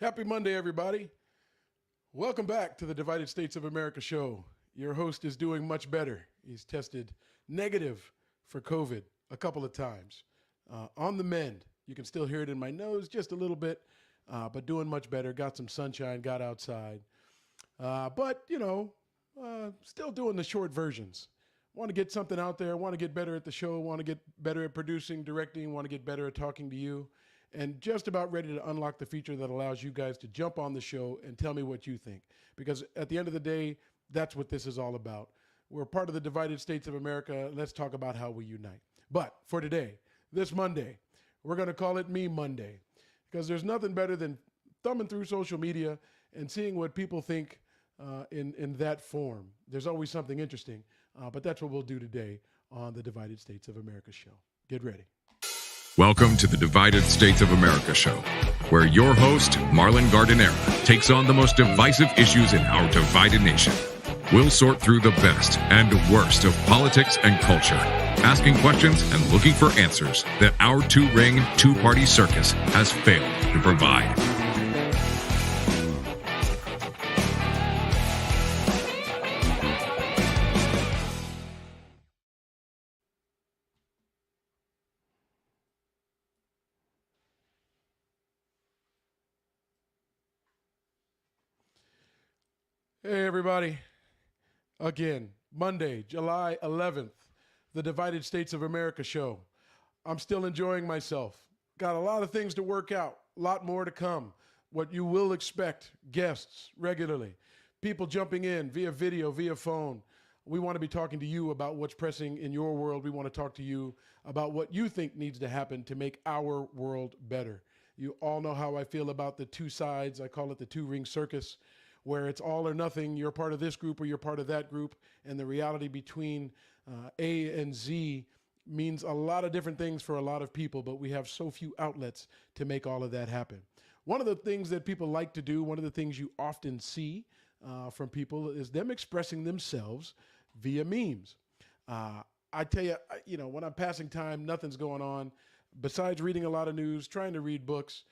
Happy Monday, everybody. Welcome back to the Divided States of America show. Your host is doing much better. He's tested negative for COVID a couple of times. On the mend. You can still hear it in my nose just a little bit, but doing much better. Got some sunshine, got outside. Still doing the short versions. Want to get something out there, want to get better at the show, want to get better at producing, directing, want to get better at talking to you, and just about ready to unlock the feature that allows you guys to jump on the show and tell me what you think. Because at the end of the day, that's what this is all about. We're part of the Divided States of America. Let's talk about how we unite. But for today, this Monday, we're going to call it Meme Monday because there's nothing better than thumbing through social media and seeing what people think in that form. There's always something interesting, but that's what we'll do today on the Divided States of America show. Get ready. Welcome to the Divided States of America show, where your host, Marlon Gardenera, takes on the most divisive issues in our divided nation. We'll sort through the best and worst of politics and culture, asking questions and looking for answers that our two-ring, two-party circus has failed to provide. Hey, everybody. Again, Monday, July 11th, the Divided States of America show. I'm still enjoying myself. Got a lot of things to work out, a lot more to come. What you will expect, guests regularly, people jumping in via video, via phone. We want to be talking to you about what's pressing in your world. We want to talk to you about what you think needs to happen to make our world better. You all know how I feel about the two sides. I call it the two-ring circus, where it's all or nothing. You're part of this group or you're part of that group. And the reality between A and Z means a lot of different things for a lot of people, but we have so few outlets to make all of that happen. One of the things that people like to do, one of the things you often see from people is them expressing themselves via memes. I tell you, when I'm passing time, nothing's going on. Besides reading a lot of news, trying to read books,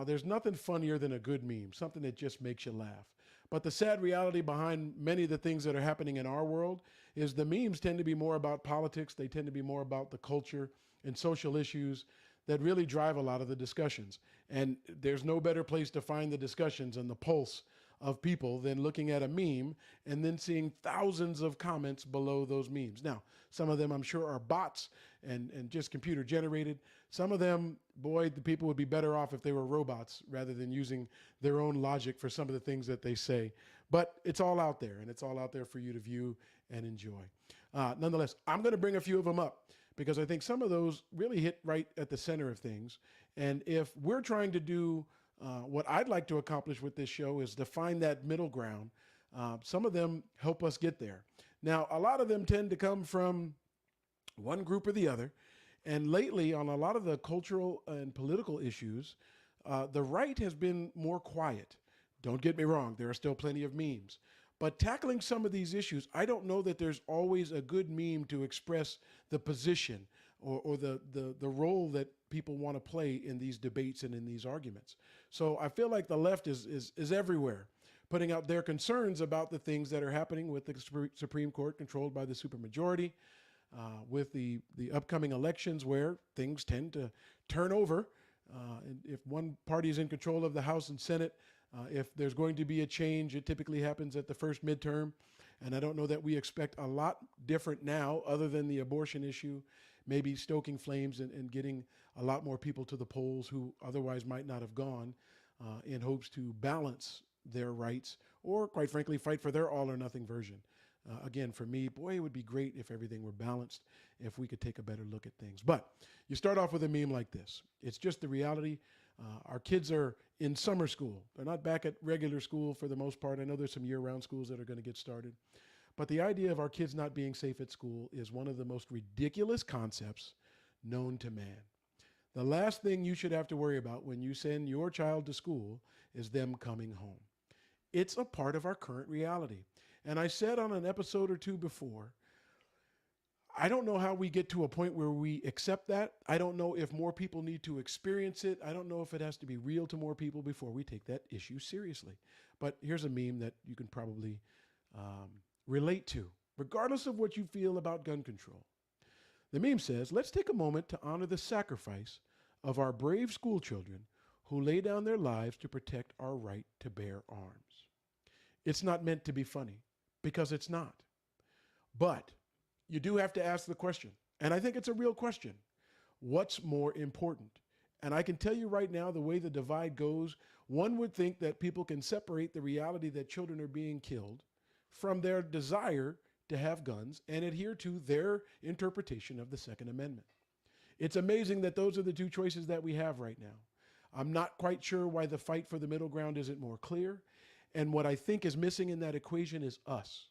there's nothing funnier than a good meme, something that just makes you laugh. But the sad reality behind many of the things that are happening in our world is the memes tend to be more about politics. They tend to be more about the culture and social issues that really drive a lot of the discussions. And there's no better place to find the discussions and the pulse of people than looking at a meme and then seeing thousands of comments below those memes. Now, some of them I'm sure are bots and just computer generated. Some of them, boy, the people would be better off if they were robots rather than using their own logic for some of the things that they say. But it's all out there, and it's all out there for you to view and enjoy. Nonetheless, I'm going to bring a few of them up because I think some of those really hit right at the center of things. And if we're trying to do what I'd like to accomplish with this show is to find that middle ground. Some of them help us get there. Now, a lot of them tend to come from one group or the other. And lately, on a lot of the cultural and political issues, the right has been more quiet. Don't get me wrong, there are still plenty of memes. But tackling some of these issues, I don't know that there's always a good meme to express the position or the role that people want to play in these debates and in these arguments. So I feel like the left is everywhere, putting out their concerns about the things that are happening with the Supreme Court controlled by the supermajority, with the upcoming elections where things tend to turn over. And if one party is in control of the House and Senate, if there's going to be a change, it typically happens at the first midterm. And I don't know that we expect a lot different now other than the abortion issue, maybe stoking flames and getting a lot more people to the polls who otherwise might not have gone in hopes to balance their rights or, quite frankly, fight for their all or nothing version. Again, for me, boy, it would be great if everything were balanced, if we could take a better look at things. But you start off with a meme like this. It's just the reality. Our kids are in summer school. They're not back at regular school for the most part. I know there's some year-round schools that are going to get started. But the idea of our kids not being safe at school is one of the most ridiculous concepts known to man. The last thing you should have to worry about when you send your child to school is them coming home. It's a part of our current reality. And I said on an episode or two before, I don't know how we get to a point where we accept that. I don't know if more people need to experience it. I don't know if it has to be real to more people before we take that issue seriously. But here's a meme that you can probably um, relate to, regardless of what you feel about gun control. The meme says, let's take a moment to honor the sacrifice of our brave school children who lay down their lives to protect our right to bear arms. It's not meant to be funny, because it's not. But you do have to ask the question, and I think it's a real question. What's more important? And I can tell you right now, the way the divide goes, one would think that people can separate the reality that children are being killed from their desire to have guns and adhere to their interpretation of the Second Amendment. It's amazing that those are the two choices that we have right now. I'm not quite sure why the fight for the middle ground isn't more clear. And what I think is missing in that equation is us.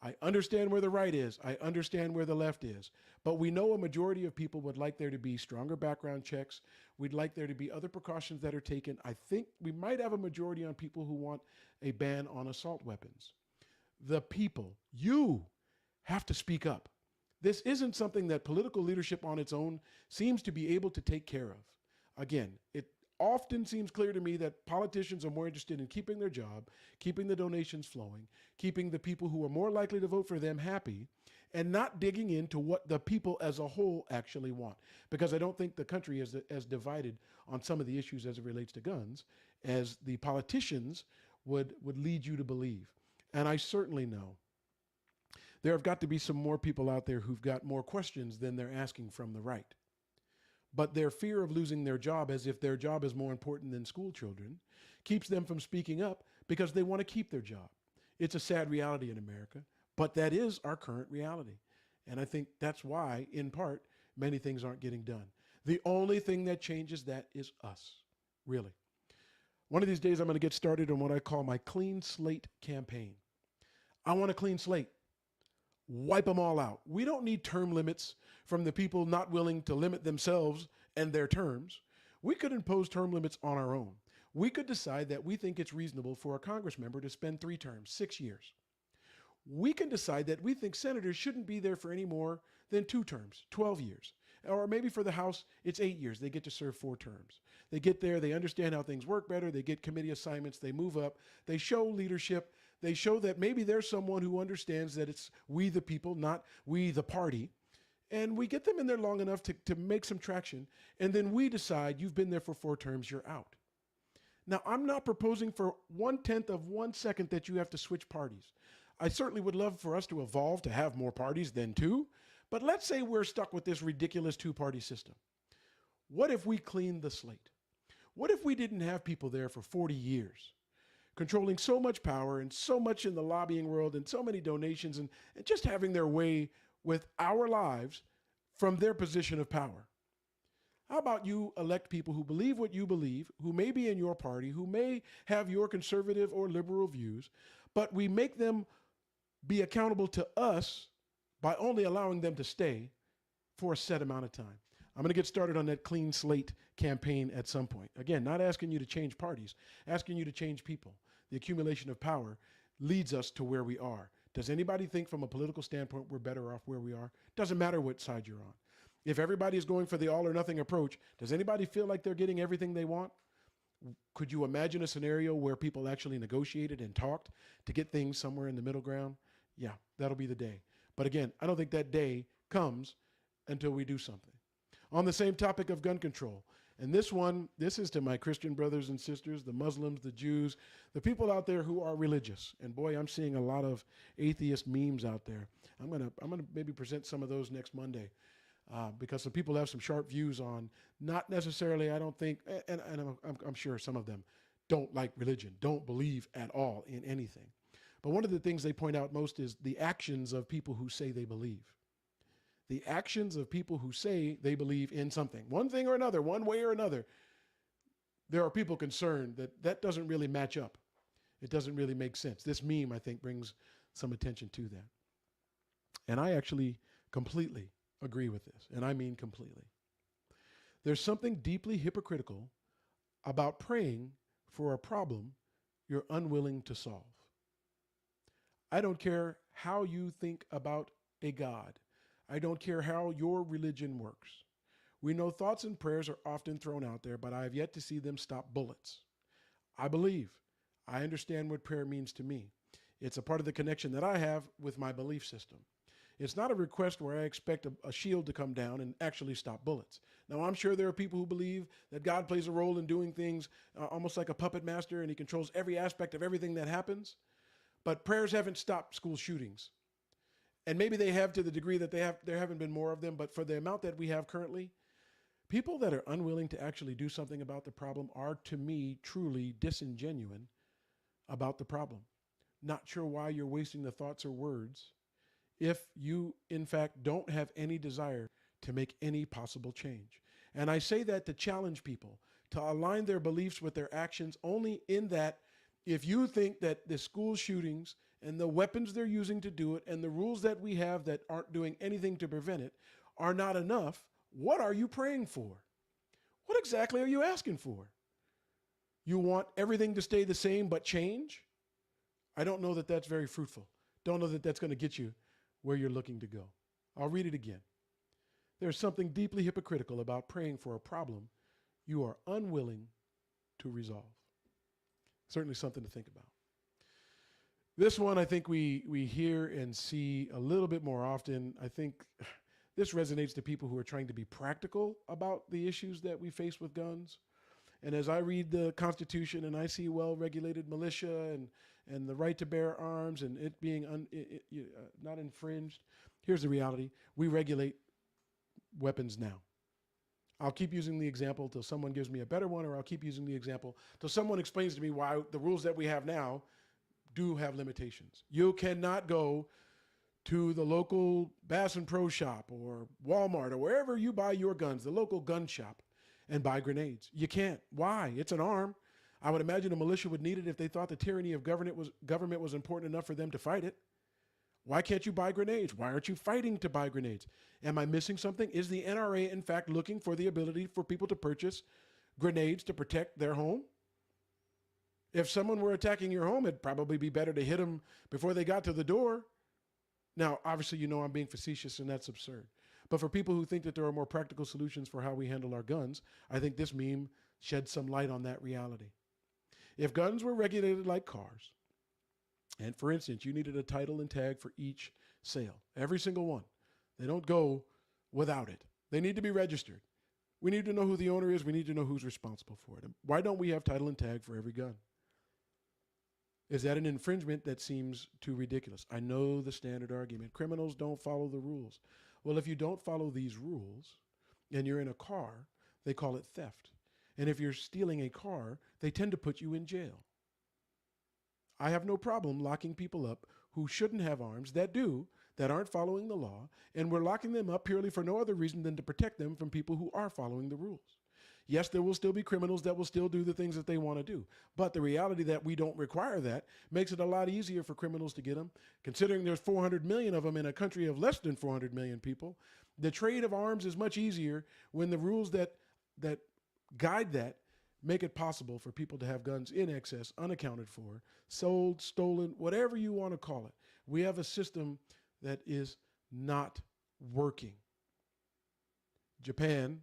I understand where the right is. I understand where the left is. But we know a majority of people would like there to be stronger background checks. We'd like there to be other precautions that are taken. I think we might have a majority on people who want a ban on assault weapons. The people, you have to speak up. This isn't something that political leadership on its own seems to be able to take care of. Again, it often seems clear to me that politicians are more interested in keeping their job, keeping the donations flowing, keeping the people who are more likely to vote for them happy, and not digging into what the people as a whole actually want. Because I don't think the country is as divided on some of the issues as it relates to guns as the politicians would lead you to believe. And I certainly know there have got to be some more people out there who've got more questions than they're asking from the right. But their fear of losing their job, as if their job is more important than school children, keeps them from speaking up because they want to keep their job. It's a sad reality in America, but that is our current reality. And I think that's why, in part, many things aren't getting done. The only thing that changes that is us, really. One of these days, I'm going to get started on what I call my clean slate campaign. I want a clean slate. Wipe them all out. We don't need term limits from the people not willing to limit themselves and their terms. We could impose term limits on our own. We could decide that we think it's reasonable for a Congress member to spend 3 terms, 6 years. We can decide that we think senators shouldn't be there for any more than 2 terms, 12 years. Or maybe for the House, it's 8 years. They get to serve 4 terms. They get there, they understand how things work better, they get committee assignments, they move up, they show leadership, they show that maybe there's someone who understands that it's we the people, not we the party. And we get them in there long enough to make some traction. And then we decide you've been there for 4 terms, you're out. Now, I'm not proposing for 1/10 of 1 second that you have to switch parties. I certainly would love for us to evolve to have more parties than 2. But let's say we're stuck with this ridiculous 2-party system. What if we cleaned the slate? What if we didn't have people there for 40 years, controlling so much power and so much in the lobbying world and so many donations and just having their way with our lives from their position of power? How about you elect people who believe what you believe, who may be in your party, who may have your conservative or liberal views, but we make them be accountable to us by only allowing them to stay for a set amount of time. I'm going to get started on that clean slate campaign at some point. Again, not asking you to change parties, asking you to change people. The accumulation of power leads us to where we are. Does anybody think from a political standpoint we're better off where we are? Doesn't matter what side you're on. If everybody is going for the all or nothing approach, does anybody feel like they're getting everything they want? Could you imagine a scenario where people actually negotiated and talked to get things somewhere in the middle ground? Yeah, that'll be the day. But again, I don't think that day comes until we do something. On the same topic of gun control, and this is to my Christian brothers and sisters, the Muslims, the Jews, the people out there who are religious. And boy, I'm seeing a lot of atheist memes out there. I'm gonna maybe present some of those next Monday, because some people have some sharp views on, not necessarily, I don't think, and I'm sure some of them don't like religion, don't believe at all in anything. But one of the things they point out most is the actions of people who say they believe. The actions of people who say they believe in something, one thing or another, one way or another. There are people concerned that that doesn't really match up. It doesn't really make sense. This meme, I think, brings some attention to that. And I actually completely agree with this, and I mean completely. There's something deeply hypocritical about praying for a problem you're unwilling to solve. I don't care how you think about a God. I don't care how your religion works. We know thoughts and prayers are often thrown out there, but I have yet to see them stop bullets. I believe. I understand what prayer means to me. It's a part of the connection that I have with my belief system. It's not a request where I expect a shield to come down and actually stop bullets. Now, I'm sure there are people who believe that God plays a role in doing things almost like a puppet master, and he controls every aspect of everything that happens. But prayers haven't stopped school shootings. And maybe they have to the degree that there haven't been more of them, but for the amount that we have currently, people that are unwilling to actually do something about the problem are, to me, truly disingenuous about the problem. Not sure why you're wasting the thoughts or words if you, in fact, don't have any desire to make any possible change. And I say that to challenge people to align their beliefs with their actions, only in that if you think that the school shootings and the weapons they're using to do it and the rules that we have that aren't doing anything to prevent it are not enough, what are you praying for? What exactly are you asking for? You want everything to stay the same but change? I don't know that that's very fruitful. Don't know that that's going to get you where you're looking to go. I'll read it again. There's something deeply hypocritical about praying for a problem you are unwilling to resolve. Certainly something to think about. This one I think we hear and see a little bit more often. I think this resonates to people who are trying to be practical about the issues that we face with guns. And as I read the Constitution and I see well-regulated militia and the right to bear arms and it being not infringed, here's the reality. We regulate weapons now. I'll keep using the example till someone gives me a better one, or I'll keep using the example till someone explains to me why the rules that we have now do have limitations. You cannot go to the local Bass and Pro shop or Walmart or wherever you buy your guns, the local gun shop, and buy grenades. You can't. Why? It's an arm. I would imagine a militia would need it if they thought the tyranny of government was important enough for them to fight it. Why can't you buy grenades? Why aren't you fighting to buy grenades? Am I missing something? Is the NRA, in fact, looking for the ability for people to purchase grenades to protect their home? If someone were attacking your home, it'd probably be better to hit them before they got to the door. Now, obviously, you know I'm being facetious, and that's absurd. But for people who think that there are more practical solutions for how we handle our guns, I think this meme sheds some light on that reality. If guns were regulated like cars, and for instance, you needed a title and tag for each sale, every single one, they don't go without it. They need to be registered. We need to know who the owner is. We need to know who's responsible for it. Why don't we have title and tag for every gun? Is that an infringement that seems too ridiculous? I know the standard argument. Criminals don't follow the rules. Well, if you don't follow these rules and you're in a car, they call it theft. And if you're stealing a car, they tend to put you in jail. I have no problem locking people up who shouldn't have arms, that do, that aren't following the law, and we're locking them up purely for no other reason than to protect them from people who are following the rules. Yes, there will still be criminals that will still do the things that they want to do. But the reality that we don't require that makes it a lot easier for criminals to get them. Considering there's 400 million of them in a country of less than 400 million people, the trade of arms is much easier when the rules that guide that make it possible for people to have guns in excess, unaccounted for, sold, stolen, whatever you want to call it. We have a system that is not working. Japan,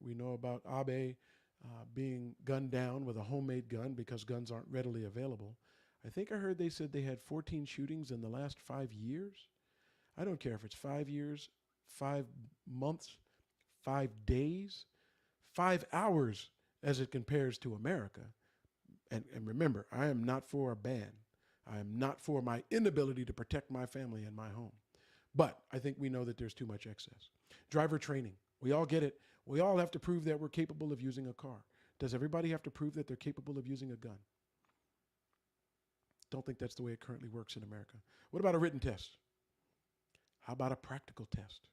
we know about Abe being gunned down with a homemade gun because guns aren't readily available. I think I heard they said they had 14 shootings in the last 5 years. I don't care if it's 5 years, 5 months, 5 days, 5 hours as it compares to America. And remember, I am not for a ban. I am not for my inability to protect my family and my home. But I think we know that there's too much excess. Driver training. We all get it. We all have to prove that we're capable of using a car. Does everybody have to prove that they're capable of using a gun? Don't think that's the way it currently works in America. What about a written test? How about a practical test?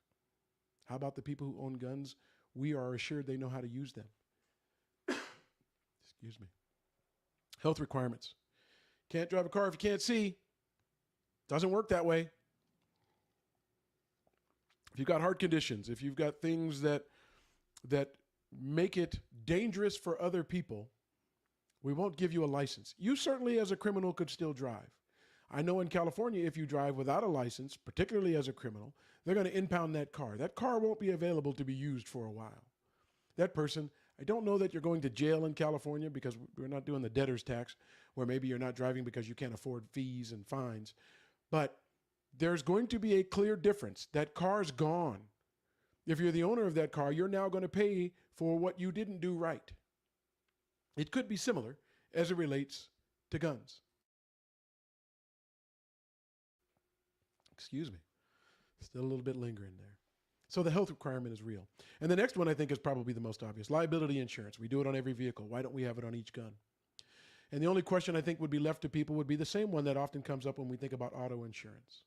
How about the people who own guns? We are assured they know how to use them. Excuse me. Health requirements. Can't drive a car if you can't see. Doesn't work that way. If you've got heart conditions, if you've got things that make it dangerous for other people, we won't give you a license. You certainly, as a criminal, could still drive. I know in California, if you drive without a license, particularly as a criminal, they're going to impound that car. That car won't be available to be used for a while. That person, I don't know that you're going to jail in California because we're not doing the debtor's tax, where maybe you're not driving because you can't afford fees and fines. But there's going to be a clear difference. That car's gone. If you're the owner of that car, you're now going to pay for what you didn't do right. It could be similar as it relates to guns. Excuse me. Still a little bit lingering there. So the health requirement is real. And the next one I think is probably the most obvious. Liability insurance. We do it on every vehicle. Why don't we have it on each gun? And the only question I think would be left to people would be the same one that often comes up when we think about auto insurance.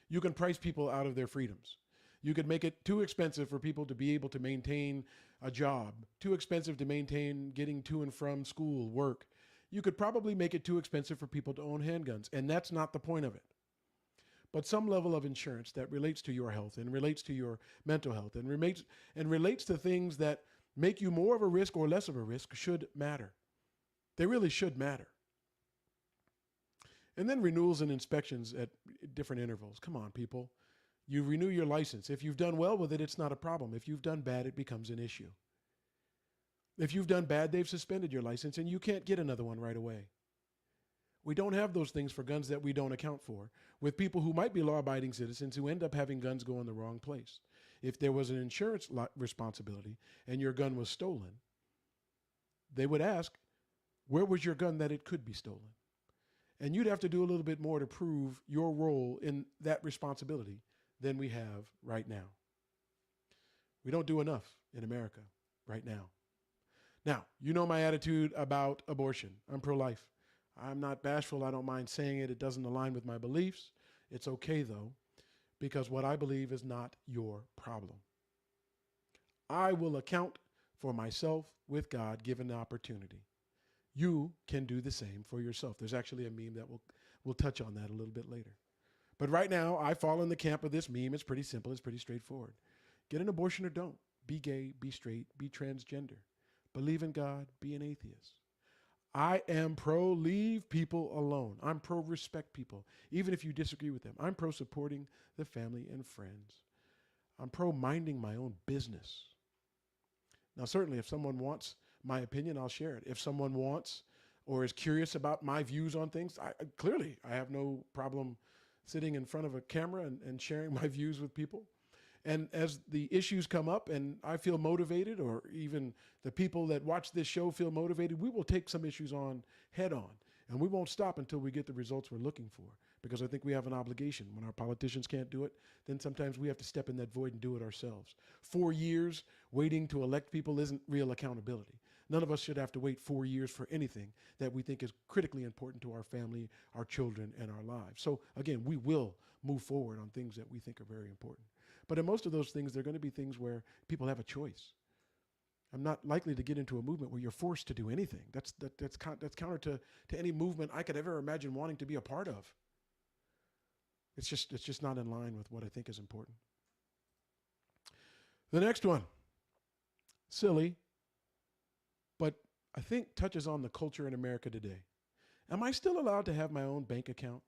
You can price people out of their freedoms. You could make it too expensive for people to be able to maintain a job, too expensive to maintain getting to and from school, work. You could probably make it too expensive for people to own handguns, and that's not the point of it. But some level of insurance that relates to your health and relates to your mental health and relates to things that make you more of a risk or less of a risk should matter. They really should matter. And then renewals and inspections at different intervals. Come on, people. You renew your license. If you've done well with it, it's not a problem. If you've done bad, it becomes an issue. If you've done bad, they've suspended your license and you can't get another one right away. We don't have those things for guns that we don't account for with people who might be law-abiding citizens who end up having guns go in the wrong place. If there was an insurance responsibility and your gun was stolen, they would ask, where was your gun that it could be stolen? And you'd have to do a little bit more to prove your role in that responsibility than we have right now. We don't do enough in America right now. Now, you know my attitude about abortion. I'm pro-life. I'm not bashful. I don't mind saying it. It doesn't align with my beliefs. It's okay, though, because what I believe is not your problem. I will account for myself with God given the opportunity. You can do the same for yourself. There's actually a meme that we'll touch on that a little bit later. But right now, I fall in the camp of this meme. It's pretty simple. It's pretty straightforward. Get an abortion or don't. Be gay, be straight, be transgender. Believe in God, be an atheist. I am pro leave people alone. I'm pro respect people, even if you disagree with them. I'm pro supporting the family and friends. I'm pro minding my own business. Now, certainly, if someone wants my opinion, I'll share it. If someone wants or is curious about my views on things, clearly, I have no problem sitting in front of a camera and sharing my views with people. And as the issues come up and I feel motivated, or even the people that watch this show feel motivated, we will take some issues on head on. And we won't stop until we get the results we're looking for, because I think we have an obligation. When our politicians can't do it, then sometimes we have to step in that void and do it ourselves. 4 years waiting to elect people isn't real accountability. None of us should have to wait 4 years for anything that we think is critically important to our family, our children, and our lives. So again, we will move forward on things that we think are very important. But in most of those things, they're going to be things where people have a choice. I'm not likely to get into a movement where you're forced to do anything. That's counter to any movement I could ever imagine wanting to be a part of. It's just not in line with what I think is important. The next one, silly, but I think touches on the culture in America today. Am I still allowed to have my own bank account?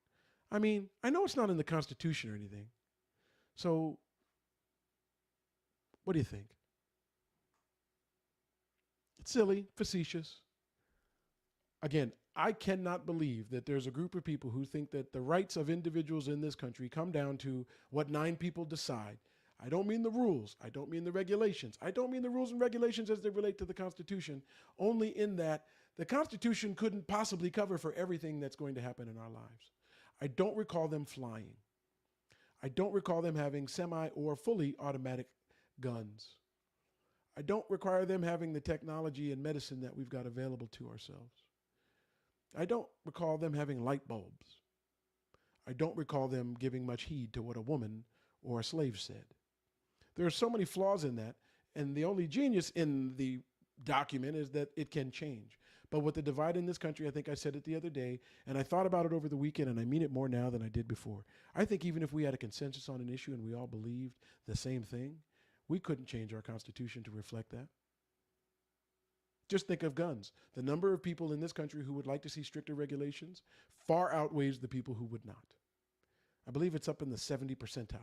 I mean, I know it's not in the Constitution or anything. So what do you think? It's silly, facetious. Again, I cannot believe that there's a group of people who think that the rights of individuals in this country come down to what 9 people decide. I don't mean the rules. I don't mean the regulations. I don't mean the rules and regulations as they relate to the Constitution, only in that the Constitution couldn't possibly cover for everything that's going to happen in our lives. I don't recall them flying. I don't recall them having semi or fully automatic guns. I don't require them having the technology and medicine that we've got available to ourselves. I don't recall them having light bulbs. I don't recall them giving much heed to what a woman or a slave said. There are so many flaws in that, and the only genius in the document is that it can change. But with the divide in this country, I think I said it the other day, and I thought about it over the weekend, and I mean it more now than I did before. I think even if we had a consensus on an issue and we all believed the same thing, we couldn't change our Constitution to reflect that. Just think of guns. The number of people in this country who would like to see stricter regulations far outweighs the people who would not. I believe it's up in the 70 percentile.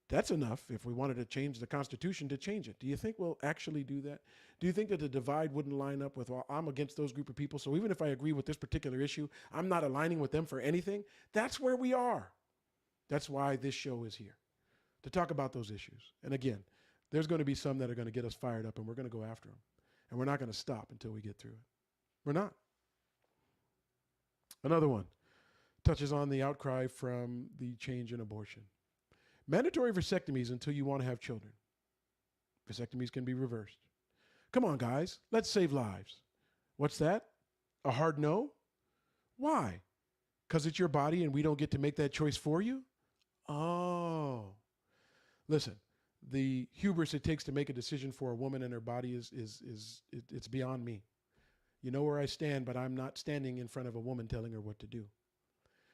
That's enough if we wanted to change the Constitution to change it. Do you think we'll actually do that? Do you think that the divide wouldn't line up with, well, I'm against those group of people, so even if I agree with this particular issue, I'm not aligning with them for anything? That's where we are. That's why this show is here, to talk about those issues. And again, there's going to be some that are going to get us fired up, and we're going to go after them. And we're not going to stop until we get through it. We're not. Another one touches on the outcry from the change in abortion. Mandatory vasectomies until you want to have children. Vasectomies can be reversed. Come on, guys. Let's save lives. What's that? A hard no? Why? Because it's your body and we don't get to make that choice for you? Oh. Listen, the hubris it takes to make a decision for a woman and her body it's beyond me. You know where I stand, but I'm not standing in front of a woman telling her what to do.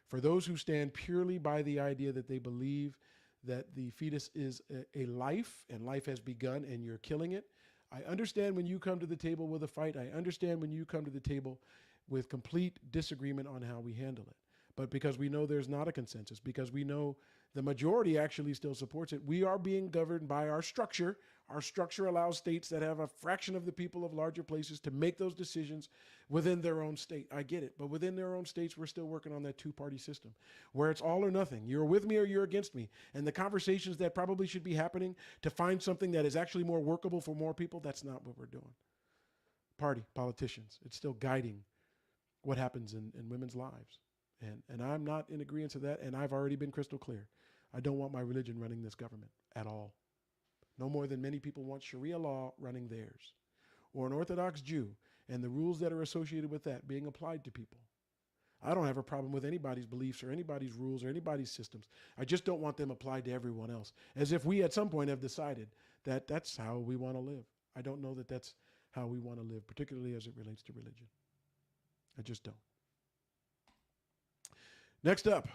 For those who stand purely by the idea that they believe that the fetus is a life and life has begun and you're killing it, I understand when you come to the table with a fight. I understand when you come to the table with complete disagreement on how we handle it. But because we know there's not a consensus, because we know the majority actually still supports it, we are being governed by our structure. Our structure allows states that have a fraction of the people of larger places to make those decisions within their own state. I get it. But within their own states, we're still working on that two-party system where it's all or nothing. You're with me or you're against me. And the conversations that probably should be happening to find something that is actually more workable for more people, that's not what we're doing. Politicians, it's still guiding what happens in women's lives. And I'm not in agreement to that, and I've already been crystal clear. I don't want my religion running this government at all. No more than many people want Sharia law running theirs, or an Orthodox Jew and the rules that are associated with that being applied to people. I don't have a problem with anybody's beliefs or anybody's rules or anybody's systems. I just don't want them applied to everyone else, as if we at some point have decided that that's how we want to live. I don't know that that's how we want to live, particularly as it relates to religion. I just don't. Next up,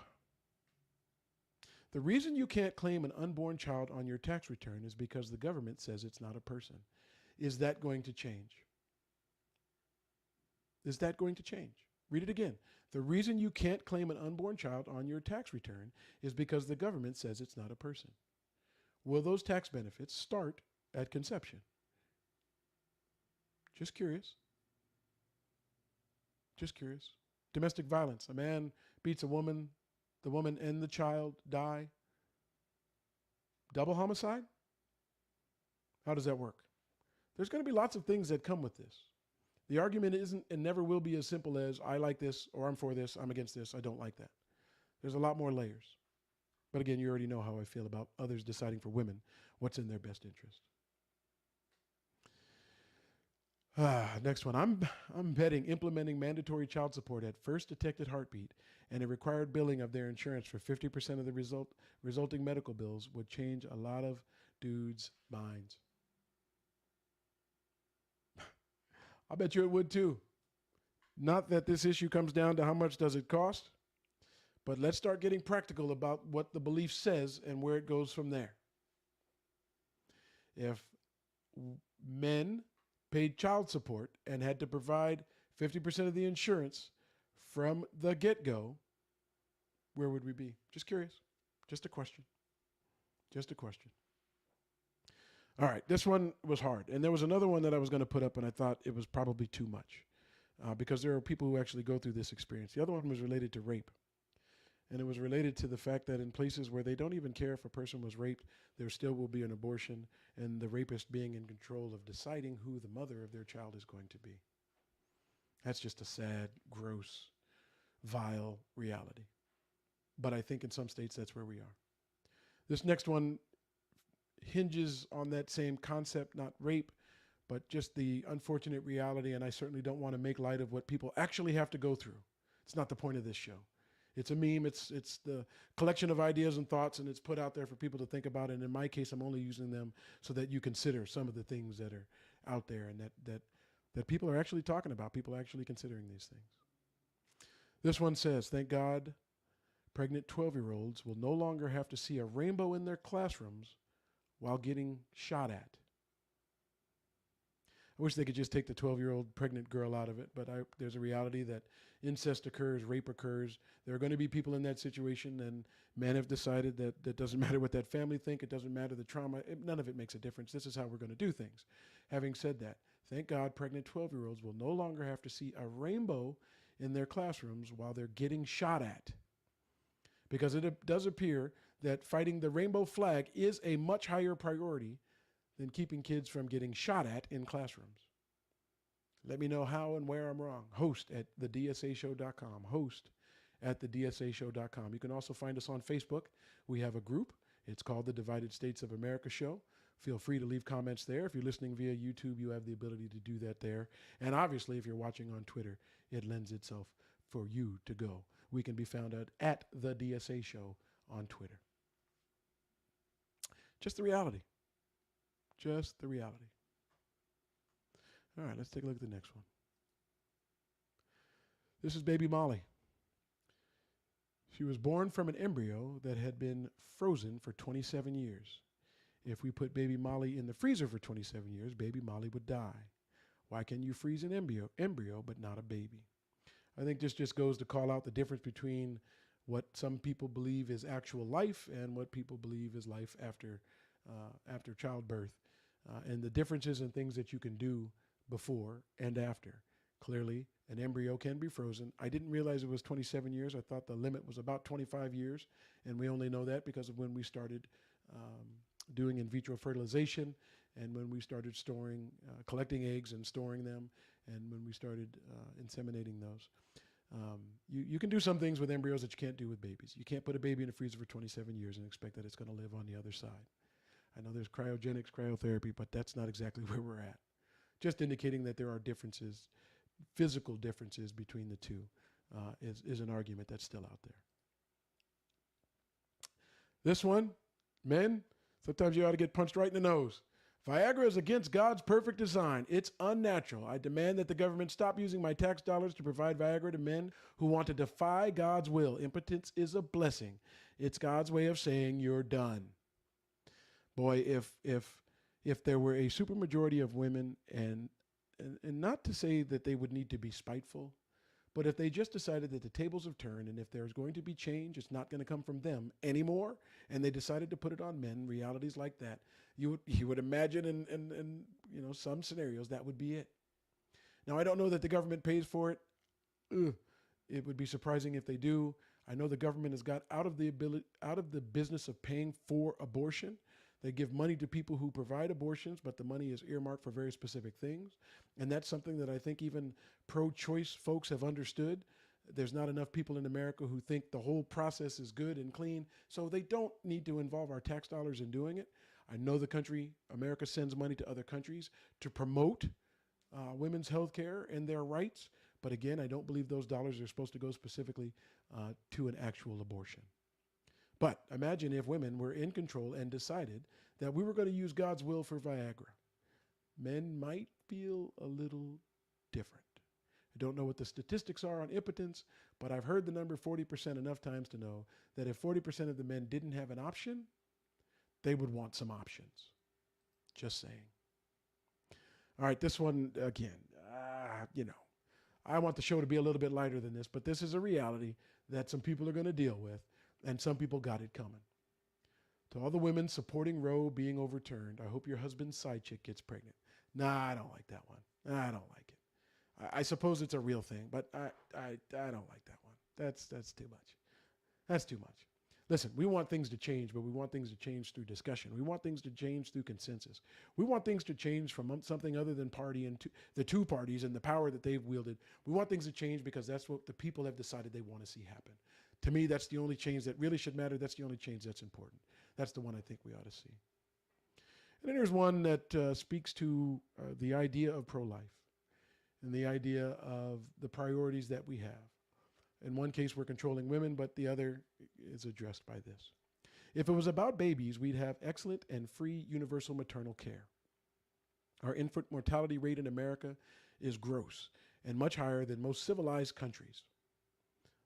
the reason you can't claim an unborn child on your tax return is because the government says it's not a person. Is that going to change? Is that going to change? Read it again. The reason you can't claim an unborn child on your tax return is because the government says it's not a person. Will those tax benefits start at conception? Just curious. Just curious. Domestic violence. A man beats a woman, the woman and the child die. Double homicide? How does that work? There's going to be lots of things that come with this. The argument isn't and never will be as simple as I like this or I'm for this, I'm against this, I don't like that. There's a lot more layers. But again, you already know how I feel about others deciding for women what's in their best interest. Next one. I'm betting implementing mandatory child support at first detected heartbeat and a required billing of their insurance for 50% of the resulting medical bills would change a lot of dudes' minds. I bet you it would too. Not that this issue comes down to how much does it cost, but let's start getting practical about what the belief says and where it goes from there. If men paid child support and had to provide 50% of the insurance from the get-go, where would we be? Just curious. Just a question. Just a question. All right, this one was hard. And there was another one that I was going to put up, and I thought it was probably too much because there are people who actually go through this experience. The other one was related to rape. And it was related to the fact that in places where they don't even care if a person was raped, there still will be an abortion, and the rapist being in control of deciding who the mother of their child is going to be. That's just a sad, gross, vile reality. But I think in some states that's where we are. This next one hinges on that same concept, not rape, but just the unfortunate reality, and I certainly don't want to make light of what people actually have to go through. It's not the point of this show. It's a meme. It's the collection of ideas and thoughts, and it's put out there for people to think about. And in my case, I'm only using them so that you consider some of the things that are out there and that people are actually talking about, people are actually considering these things. This one says, thank God, pregnant 12-year-olds will no longer have to see a rainbow in their classrooms while getting shot at. I wish they could just take the 12-year-old pregnant girl out of it, but there's a reality that incest occurs, rape occurs. There are going to be people in that situation, and men have decided that it doesn't matter what that family think. It doesn't matter the trauma. None of it makes a difference. This is how we're going to do things. Having said that, thank God pregnant 12-year-olds will no longer have to see a rainbow in their classrooms while they're getting shot at. Because it does appear that fighting the rainbow flag is a much higher priority than keeping kids from getting shot at in classrooms. Let me know how and where I'm wrong. Host at thedsashow.com. Host at thedsashow.com. You can also find us on Facebook. We have a group. It's called the Divided States of America Show. Feel free to leave comments there. If you're listening via YouTube, you have the ability to do that there. And obviously, if you're watching on Twitter, it lends itself for you to go. We can be found at the DSA Show on Twitter. Just the reality. Just the reality. All right, let's take a look at the next one. This is baby Molly. She was born from an embryo that had been frozen for 27 years. If we put baby Molly in the freezer for 27 years, baby Molly would die. Why can you freeze an embryo but not a baby? I think this just goes to call out the difference between what some people believe is actual life and what people believe is life after childbirth, and the differences in things that you can do before and after. Clearly, an embryo can be frozen. I didn't realize it was 27 years. I thought the limit was about 25 years, and we only know that because of when we started doing in vitro fertilization, and when we started collecting eggs and storing them, and when we started inseminating those. You can do some things with embryos that you can't do with babies. You can't put a baby in a freezer for 27 years and expect that it's going to live on the other side. I know there's cryogenics, cryotherapy, but that's not exactly where we're at. Just indicating that there are differences, physical differences between the two is an argument that's still out there. This one, men, sometimes you ought to get punched right in the nose. Viagra is against God's perfect design. It's unnatural. I demand that the government stop using my tax dollars to provide Viagra to men who want to defy God's will. Impotence is a blessing. It's God's way of saying you're done. Boy, if there were a supermajority of women, and not to say that they would need to be spiteful, but if they just decided that the tables have turned and if there's going to be change, it's not going to come from them anymore, and they decided to put it on men, realities like that, you would imagine in some scenarios that would be it. Now, I don't know that the government pays for it. It would be surprising if they do. I know the government has got out of the business of paying for abortion. They give money to people who provide abortions, but the money is earmarked for very specific things. And that's something that I think even pro-choice folks have understood. There's not enough people in America who think the whole process is good and clean, so they don't need to involve our tax dollars in doing it. I know America sends money to other countries to promote women's health care and their rights. But again, I don't believe those dollars are supposed to go specifically to an actual abortion. But imagine if women were in control and decided that we were going to use God's will for Viagra. Men might feel a little different. I don't know what the statistics are on impotence, but I've heard the number 40% enough times to know that if 40% of the men didn't have an option, they would want some options. Just saying. All right, this one, again, I want the show to be a little bit lighter than this, but this is a reality that some people are going to deal with, and some people got it coming. To all the women supporting Roe being overturned, I hope your husband's side chick gets pregnant. Nah, I don't like that one. I don't like it. I suppose it's a real thing, but I don't like that one. That's too much. That's too much. Listen, we want things to change, but we want things to change through discussion. We want things to change through consensus. We want things to change from something other than party and the two parties and the power that they've wielded. We want things to change because that's what the people have decided they want to see happen. To me, that's the only change that really should matter. That's the only change that's important. That's the one I think we ought to see. And then there's one that speaks to the idea of pro-life and the idea of the priorities that we have. In one case, we're controlling women, but the other is addressed by this. If it was about babies, we'd have excellent and free universal maternal care. Our infant mortality rate in America is gross and much higher than most civilized countries.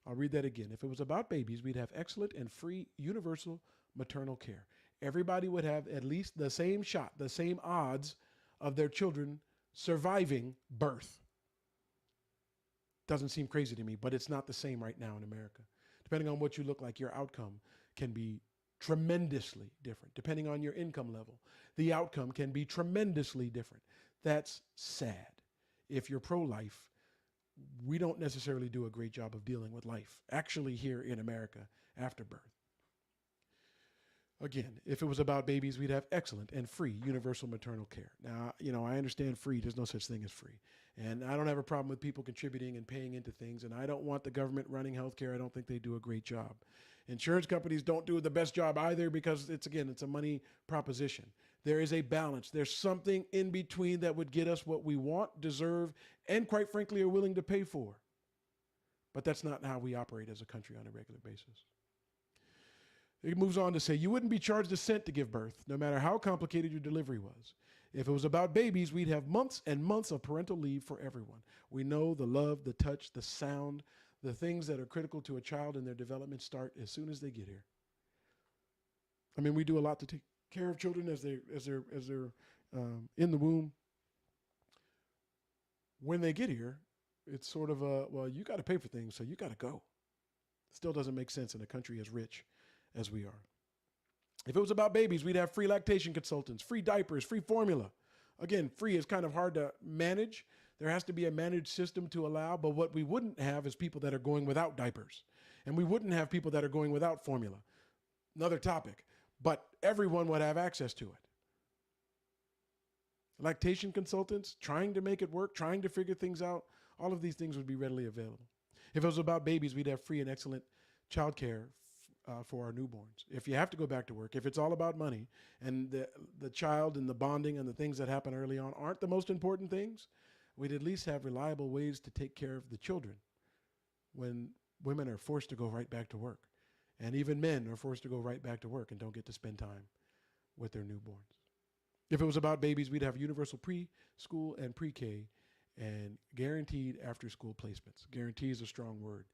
I'll read that again. If it was about babies, we'd have excellent and free universal maternal care. Everybody would have at least the same shot, the same odds of their children surviving birth. Doesn't seem crazy to me, but it's not the same right now in America. Depending on what you look like, your outcome can be tremendously different. Depending on your income level, the outcome can be tremendously different. That's sad. If you're pro-life, we don't necessarily do a great job of dealing with life, actually, here in America after birth. Again, if it was about babies, we'd have excellent and free universal maternal care. Now, I understand free. There's no such thing as free. And I don't have a problem with people contributing and paying into things. And I don't want the government running healthcare. I don't think they do a great job. Insurance companies don't do the best job either because it's a money proposition. There is a balance. There's something in between that would get us what we want, deserve, and quite frankly are willing to pay for. But that's not how we operate as a country on a regular basis. It moves on to say, you wouldn't be charged a cent to give birth, no matter how complicated your delivery was. If it was about babies, we'd have months and months of parental leave for everyone. We know the love, the touch, the sound, the things that are critical to a child in their development start as soon as they get here. I mean, we do a lot to take care of children as they're in the womb. When they get here, it's sort of you got to pay for things, so you got to go. Still doesn't make sense in a country as rich as we are. If it was about babies, we'd have free lactation consultants, free diapers, free formula. Again, free is kind of hard to manage. There has to be a managed system to allow, but what we wouldn't have is people that are going without diapers. And we wouldn't have people that are going without formula. Another topic, but everyone would have access to it. Lactation consultants, trying to make it work, trying to figure things out, all of these things would be readily available. If it was about babies, we'd have free and excellent child care for our newborns. If you have to go back to work, if it's all about money and the child and the bonding and the things that happen early on aren't the most important things, we'd at least have reliable ways to take care of the children when women are forced to go right back to work. And even men are forced to go right back to work and don't get to spend time with their newborns. If it was about babies, we'd have universal preschool and pre-K and guaranteed after-school placements. Guarantee is a strong word.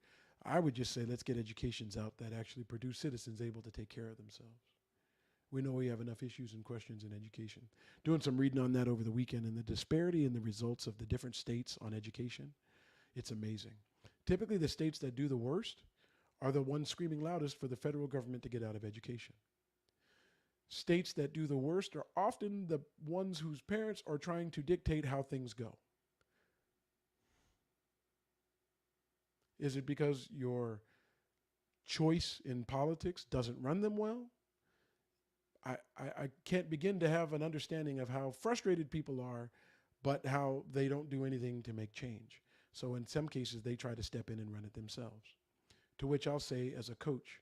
I would just say let's get educations out that actually produce citizens able to take care of themselves. We know we have enough issues and questions in education. Doing some reading on that over the weekend and the disparity in the results of the different states on education, it's amazing. Typically, the states that do the worst are the ones screaming loudest for the federal government to get out of education. States that do the worst are often the ones whose parents are trying to dictate how things go. Is it because your choice in politics doesn't run them well? I can't begin to have an understanding of how frustrated people are, but how they don't do anything to make change. So in some cases, they try to step in and run it themselves. To which I'll say, as a coach,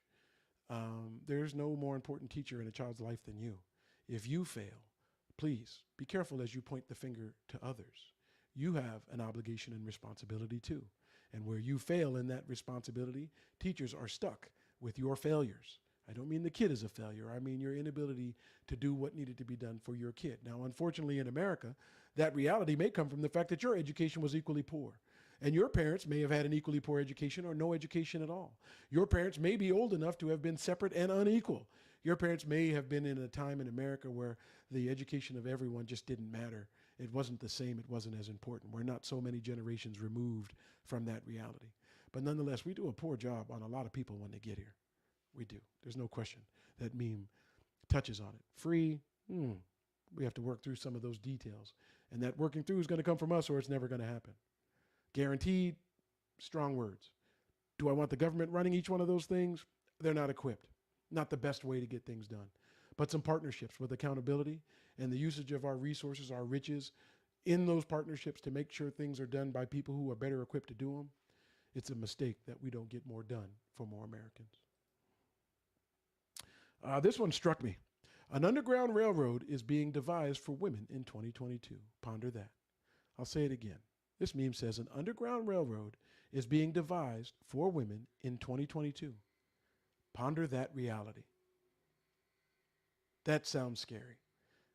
there's no more important teacher in a child's life than you. If you fail, please be careful as you point the finger to others. You have an obligation and responsibility too. And where you fail in that responsibility, teachers are stuck with your failures. I don't mean the kid is a failure. I mean your inability to do what needed to be done for your kid. Now, unfortunately, in America, that reality may come from the fact that your education was equally poor. And your parents may have had an equally poor education or no education at all. Your parents may be old enough to have been separate and unequal. Your parents may have been in a time in America where the education of everyone just didn't matter. It wasn't the same. It wasn't as important. We're not so many generations removed from that reality. But nonetheless, we do a poor job on a lot of people when they get here. We do. There's no question. That meme touches on it. Free, we have to work through some of those details. And that working through is going to come from us or it's never going to happen. Guaranteed, strong words. Do I want the government running each one of those things? They're not equipped. Not the best way to get things done. But some partnerships with accountability and the usage of our resources, our riches, in those partnerships to make sure things are done by people who are better equipped to do them. It's a mistake that we don't get more done for more Americans. This one struck me. An underground railroad is being devised for women in 2022. Ponder that. I'll say it again. This meme says an underground railroad is being devised for women in 2022. Ponder that reality. That sounds scary.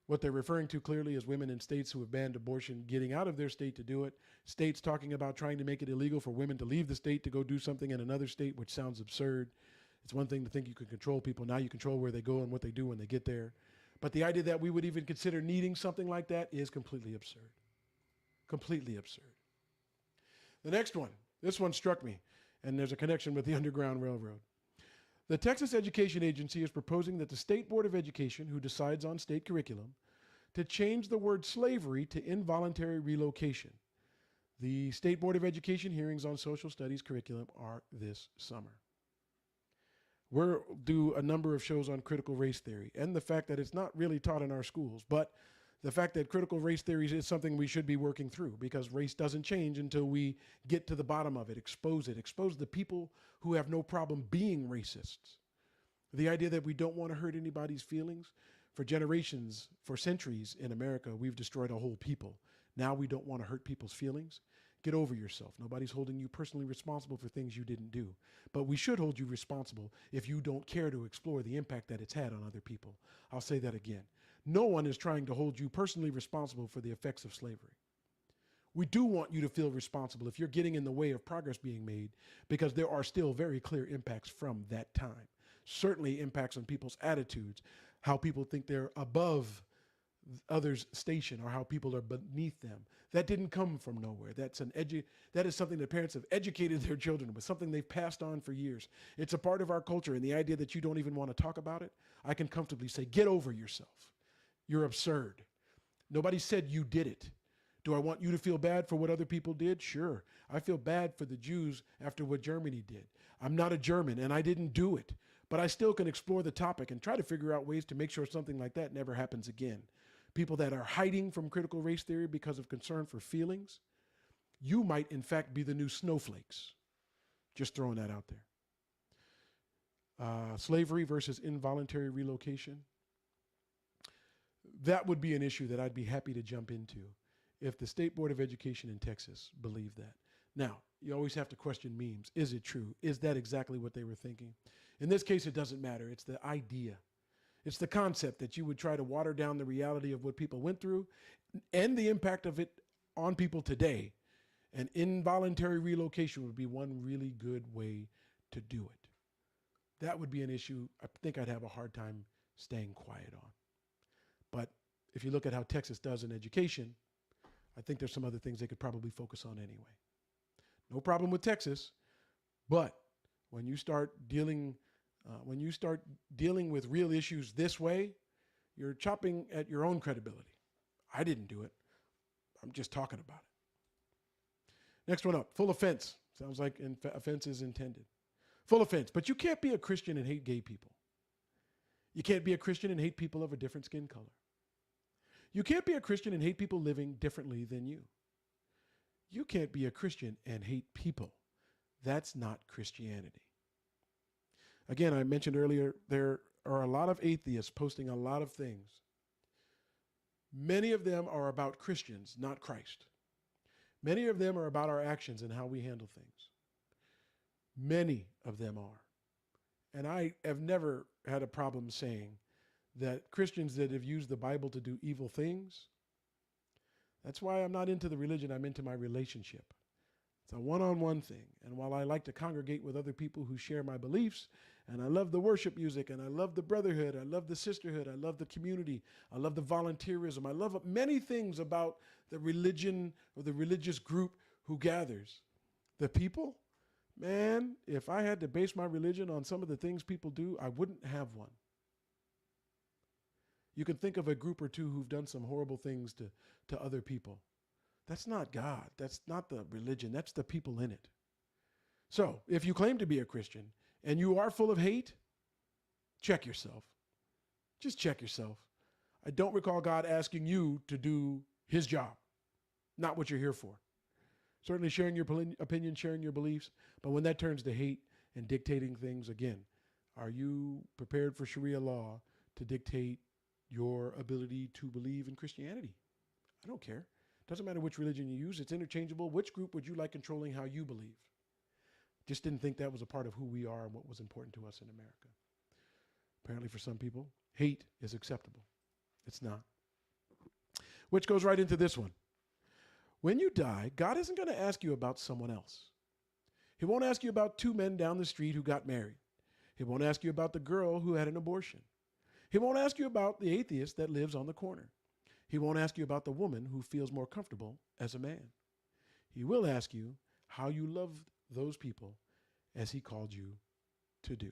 What they're referring to clearly is women in states who have banned abortion getting out of their state to do it. States talking about trying to make it illegal for women to leave the state to go do something in another state, which sounds absurd. It's one thing to think you can control people. Now you control where they go and what they do when they get there. But the idea that we would even consider needing something like that is completely absurd. Completely absurd. The next one, this one struck me, and there's a connection with the Underground Railroad. The Texas Education Agency is proposing that the State Board of Education, who decides on state curriculum, to change the word slavery to involuntary relocation. The State Board of Education hearings on social studies curriculum are this summer. We'll do a number of shows on critical race theory and the fact that it's not really taught in our schools, but the fact that critical race theory is something we should be working through, because race doesn't change until we get to the bottom of it, expose the people who have no problem being racists. The idea that we don't want to hurt anybody's feelings. For generations, for centuries in America, we've destroyed a whole people. Now we don't want to hurt people's feelings. Get over yourself. Nobody's holding you personally responsible for things you didn't do. But we should hold you responsible if you don't care to explore the impact that it's had on other people. I'll say that again. No one is trying to hold you personally responsible for the effects of slavery. We do want you to feel responsible if you're getting in the way of progress being made, because there are still very clear impacts from that time. Certainly impacts on people's attitudes, how people think they're above others' station or how people are beneath them. That didn't come from nowhere. That is something that parents have educated their children with, something they've passed on for years. It's a part of our culture, and the idea that you don't even want to talk about it, I can comfortably say, get over yourself. You're absurd. Nobody said you did it. Do I want you to feel bad for what other people did? Sure. I feel bad for the Jews after what Germany did. I'm not a German, and I didn't do it. But I still can explore the topic and try to figure out ways to make sure something like that never happens again. People that are hiding from critical race theory because of concern for feelings, you might in fact be the new snowflakes. Just throwing that out there. Slavery versus involuntary relocation. That would be an issue that I'd be happy to jump into if the State Board of Education in Texas believed that. Now, you always have to question memes. Is it true? Is that exactly what they were thinking? In this case, it doesn't matter. It's the idea. It's the concept that you would try to water down the reality of what people went through and the impact of it on people today. And involuntary relocation would be one really good way to do it. That would be an issue I think I'd have a hard time staying quiet on. But if you look at how Texas does in education, I think there's some other things they could probably focus on anyway. No problem with Texas, but when you start dealing with real issues this way, you're chopping at your own credibility. I didn't do it. I'm just talking about it. Next one up, full offense. Sounds like offense is intended. Full offense, but you can't be a Christian and hate gay people. You can't be a Christian and hate people of a different skin color. You can't be a Christian and hate people living differently than you. You can't be a Christian and hate people. That's not Christianity. Again, I mentioned earlier, there are a lot of atheists posting a lot of things. Many of them are about Christians, not Christ. Many of them are about our actions and how we handle things. Many of them are. And I have never had a problem saying that Christians that have used the Bible to do evil things, that's why I'm not into the religion, I'm into my relationship. It's a one-on-one thing. And while I like to congregate with other people who share my beliefs, and I love the worship music, and I love the brotherhood, I love the sisterhood, I love the community, I love the volunteerism, I love many things about the religion or the religious group who gathers. The people, man, if I had to base my religion on some of the things people do, I wouldn't have one. You can think of a group or two who've done some horrible things to other people. That's not God. That's not the religion. That's the people in it. So if you claim to be a Christian and you are full of hate, check yourself. Just check yourself. I don't recall God asking you to do his job. Not what you're here for. Certainly sharing your opinion, sharing your beliefs, but when that turns to hate and dictating things, again, are you prepared for Sharia law to dictate your ability to believe in Christianity? I don't care. Doesn't matter which religion you use. It's interchangeable. Which group would you like controlling how you believe? Just didn't think that was a part of who we are and what was important to us in America. Apparently for some people, hate is acceptable. It's not. Which goes right into this one. When you die, God isn't going to ask you about someone else. He won't ask you about two men down the street who got married. He won't ask you about the girl who had an abortion. He won't ask you about the atheist that lives on the corner. He won't ask you about the woman who feels more comfortable as a man. He will ask you how you loved those people as he called you to do.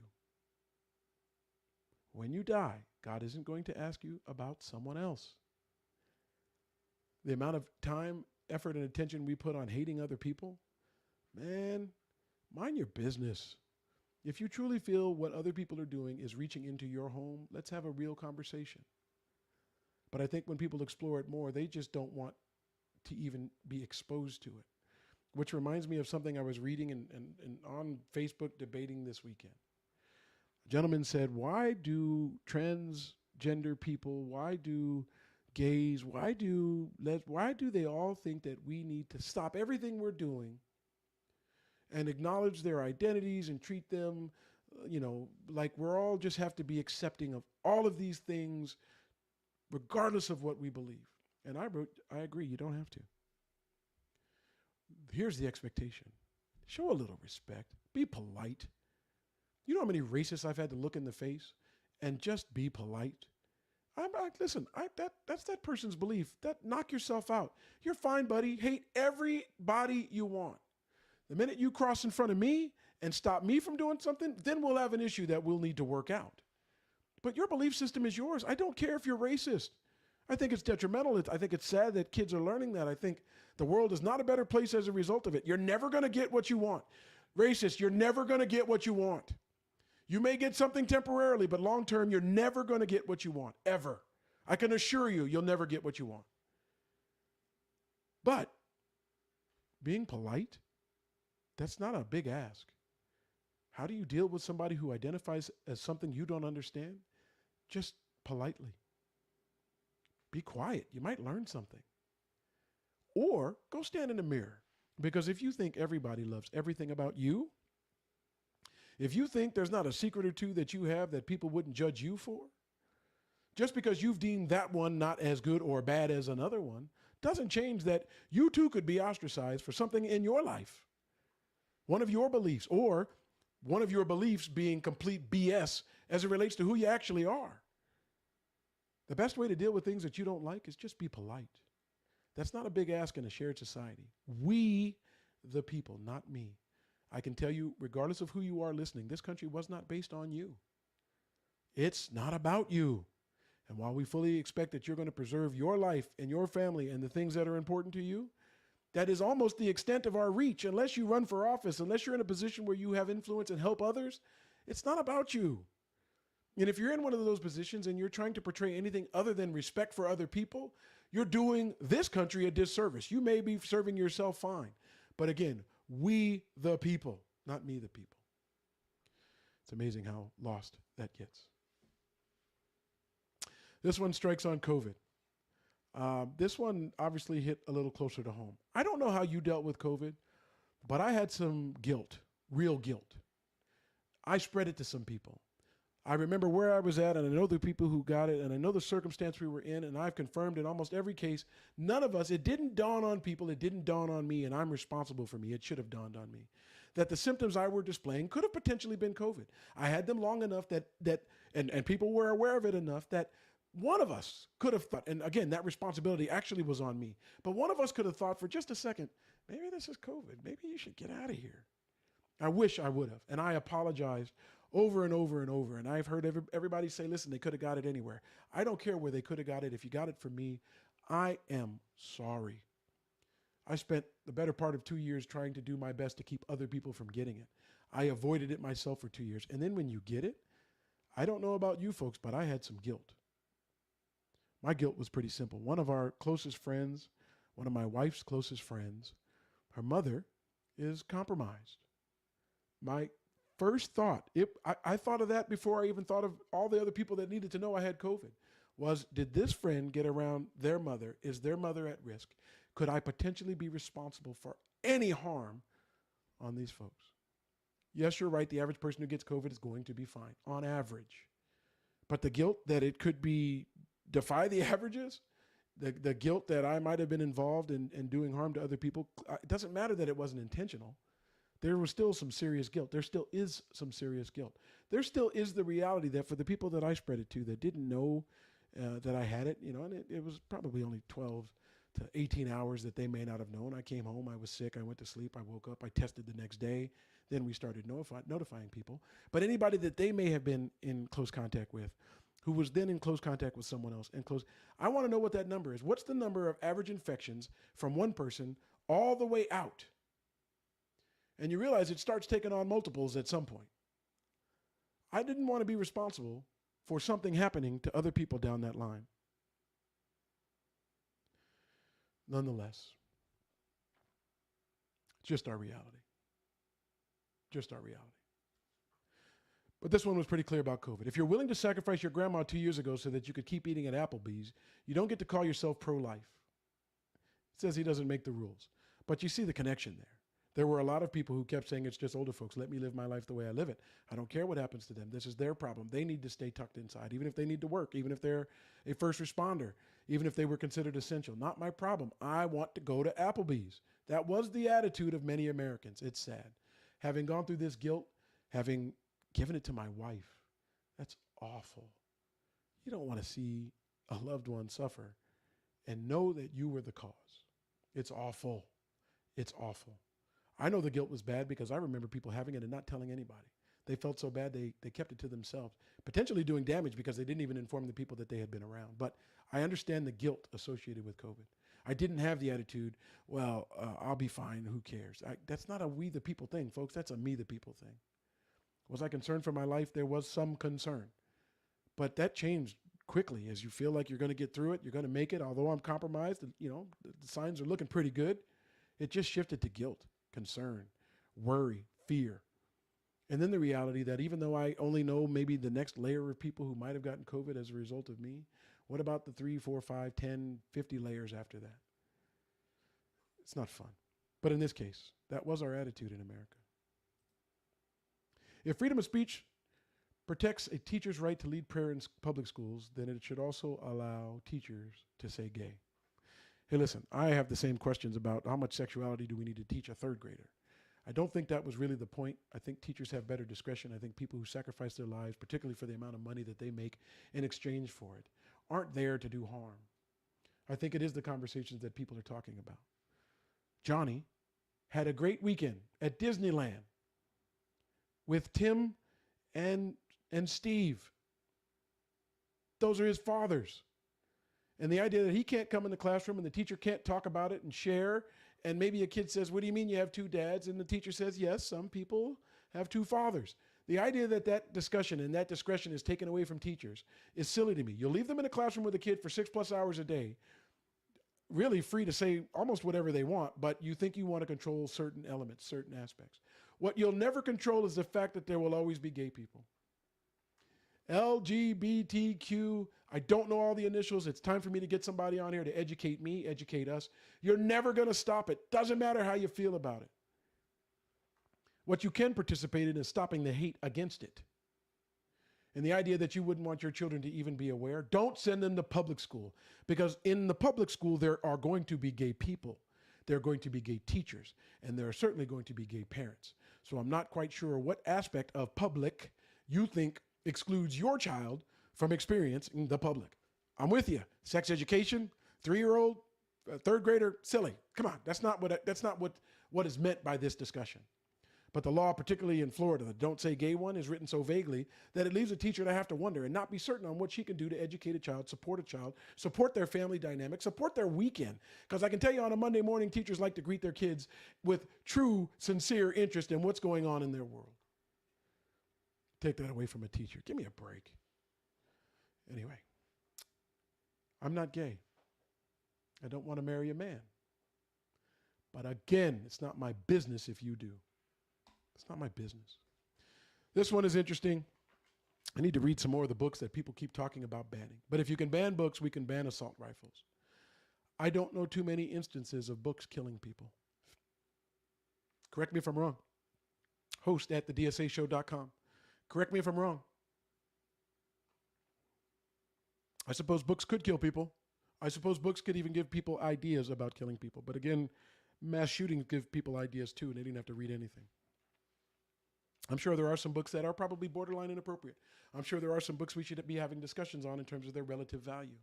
When you die, God isn't going to ask you about someone else. The amount of time, effort, and attention we put on hating other people, man, mind your business. If you truly feel what other people are doing is reaching into your home, let's have a real conversation. But I think when people explore it more, they just don't want to even be exposed to it. Which reminds me of something I was reading and on Facebook debating this weekend. A gentleman said, why do transgender people, why do gays, why do they all think that we need to stop everything we're doing and acknowledge their identities and treat them, like we're all just have to be accepting of all of these things regardless of what we believe. And I wrote, I agree, you don't have to. Here's the expectation. Show a little respect. Be polite. You know how many racists I've had to look in the face and just be polite? That's that person's belief. Knock yourself out. You're fine, buddy. Hate everybody you want. The minute you cross in front of me and stop me from doing something, then we'll have an issue that we'll need to work out. But your belief system is yours. I don't care if you're racist. I think it's detrimental. I think it's sad that kids are learning that. I think the world is not a better place as a result of it. You're never going to get what you want. Racist, you're never going to get what you want. You may get something temporarily, but long term, you're never going to get what you want, ever. I can assure you, you'll never get what you want. But being polite, that's not a big ask. How do you deal with somebody who identifies as something you don't understand? Just politely. Be quiet. You might learn something. Or go stand in the mirror. Because if you think everybody loves everything about you, if you think there's not a secret or two that you have that people wouldn't judge you for, just because you've deemed that one not as good or bad as another one, doesn't change that you too could be ostracized for something in your life. One of your beliefs, or one of your beliefs being complete BS as it relates to who you actually are. The best way to deal with things that you don't like is just be polite. That's not a big ask in a shared society. We, the people, not me. I can tell you, regardless of who you are listening, this country was not based on you. It's not about you. And while we fully expect that you're going to preserve your life and your family and the things that are important to you, that is almost the extent of our reach. Unless you run for office, unless you're in a position where you have influence and help others, it's not about you. And if you're in one of those positions and you're trying to portray anything other than respect for other people, you're doing this country a disservice. You may be serving yourself fine. But again, we the people, not me the people. It's amazing how lost that gets. This one strikes on COVID. This one obviously hit a little closer to home. I don't know how you dealt with COVID, but I had some guilt, real guilt. I spread it to some people. I remember where I was at, and I know the people who got it, and I know the circumstance we were in, and I've confirmed in almost every case, none of us, it didn't dawn on people, it didn't dawn on me, and I'm responsible for me. It should have dawned on me that the symptoms I were displaying could have potentially been COVID. I had them long enough and people were aware of it enough that one of us could have thought, and again, that responsibility actually was on me, but one of us could have thought for just a second, maybe this is COVID. Maybe you should get out of here. I wish I would have, and I apologized over and over and over. And I've heard everybody say, listen, they could have got it anywhere. I don't care where they could have got it. If you got it from me, I am sorry. I spent the better part of 2 years trying to do my best to keep other people from getting it. I avoided it myself for 2 years. And then when you get it, I don't know about you folks, but I had some guilt. My guilt was pretty simple. One of our closest friends, one of my wife's closest friends, her mother is compromised. My first thought, I thought of that before I even thought of all the other people that needed to know I had COVID, was did this friend get around their mother? Is their mother at risk? Could I potentially be responsible for any harm on these folks? Yes, you're right. The average person who gets COVID is going to be fine on average. But the guilt that it could be defy the averages, the guilt that I might have been involved in doing harm to other people, it doesn't matter that it wasn't intentional. There was still some serious guilt. There still is some serious guilt. There still is the reality that for the people that I spread it to that didn't know that I had it, and it was probably only 12 to 18 hours that they may not have known. I came home, I was sick, I went to sleep, I woke up, I tested the next day. Then we started notifying people. But anybody that they may have been in close contact with, who was then in close contact with someone else, I want to know what that number is. What's the number of average infections from one person all the way out? And you realize it starts taking on multiples at some point. I didn't want to be responsible for something happening to other people down that line. Nonetheless, just our reality. Just our reality. But this one was pretty clear about COVID. If you're willing to sacrifice your grandma 2 years ago so that you could keep eating at Applebee's, you don't get to call yourself pro-life. It says he doesn't make the rules. But you see the connection there. There were a lot of people who kept saying, it's just older folks. Let me live my life the way I live it. I don't care what happens to them. This is their problem. They need to stay tucked inside, even if they need to work, even if they're a first responder, even if they were considered essential. Not my problem. I want to go to Applebee's. That was the attitude of many Americans. It's sad. Having gone through this guilt, having given it to my wife, that's awful. You don't want to see a loved one suffer and know that you were the cause. It's awful. It's awful. I know the guilt was bad because I remember people having it and not telling anybody. They felt so bad they kept it to themselves, potentially doing damage because they didn't even inform the people that they had been around. But I understand the guilt associated with COVID. I didn't have the attitude, well, I'll be fine, who cares? That's not a we the people thing, folks. That's a me the people thing. Was I concerned for my life? There was some concern. But that changed quickly as you feel like you're going to get through it, you're going to make it. Although I'm compromised, the signs are looking pretty good. It just shifted to guilt, concern, worry, fear. And then the reality that even though I only know maybe the next layer of people who might have gotten COVID as a result of me, what about the 3, 4, 5, 10, 50 layers after that? It's not fun. But in this case, that was our attitude in America. If freedom of speech protects a teacher's right to lead prayer in public schools, then it should also allow teachers to say gay. Hey, listen, I have the same questions about how much sexuality do we need to teach a third grader. I don't think that was really the point. I think teachers have better discretion. I think people who sacrifice their lives, particularly for the amount of money that they make in exchange for it, aren't there to do harm. I think it is the conversations that people are talking about. Johnny had a great weekend at Disneyland with Tim and Steve. Those are his fathers. And the idea that he can't come in the classroom and the teacher can't talk about it and share, and maybe a kid says, what do you mean you have two dads? And the teacher says, yes, some people have two fathers. The idea that that discussion and that discretion is taken away from teachers is silly to me. You'll leave them in a classroom with a kid for 6+ hours a day, really free to say almost whatever they want, but you think you want to control certain elements, certain aspects. What you'll never control is the fact that there will always be gay people. LGBTQ, I don't know all the initials. It's time for me to get somebody on here to educate me, educate us. You're never going to stop it. Doesn't matter how you feel about it. What you can participate in is stopping the hate against it. And the idea that you wouldn't want your children to even be aware, don't send them to public school, because in the public school, there are going to be gay people. There are going to be gay teachers, and there are certainly going to be gay parents. So I'm not quite sure what aspect of public you think excludes your child from experiencing the public. I'm with you. Sex education, 3-year-old, third grader, silly. Come on, that's not what is meant by this discussion. But the law, particularly in Florida, the Don't Say Gay one, is written so vaguely that it leaves a teacher to have to wonder and not be certain on what she can do to educate a child, support their family dynamic, support their weekend. Because I can tell you on a Monday morning, teachers like to greet their kids with true, sincere interest in what's going on in their world. Take that away from a teacher. Give me a break. Anyway, I'm not gay. I don't want to marry a man. But again, it's not my business if you do. It's not my business. This one is interesting. I need to read some more of the books that people keep talking about banning. But if you can ban books, we can ban assault rifles. I don't know too many instances of books killing people. Correct me if I'm wrong. Host at thedsashow.com. Correct me if I'm wrong. I suppose books could kill people. I suppose books could even give people ideas about killing people. But again, mass shootings give people ideas too, and they didn't have to read anything. I'm sure there are some books that are probably borderline inappropriate. I'm sure there are some books we should be having discussions on in terms of their relative value.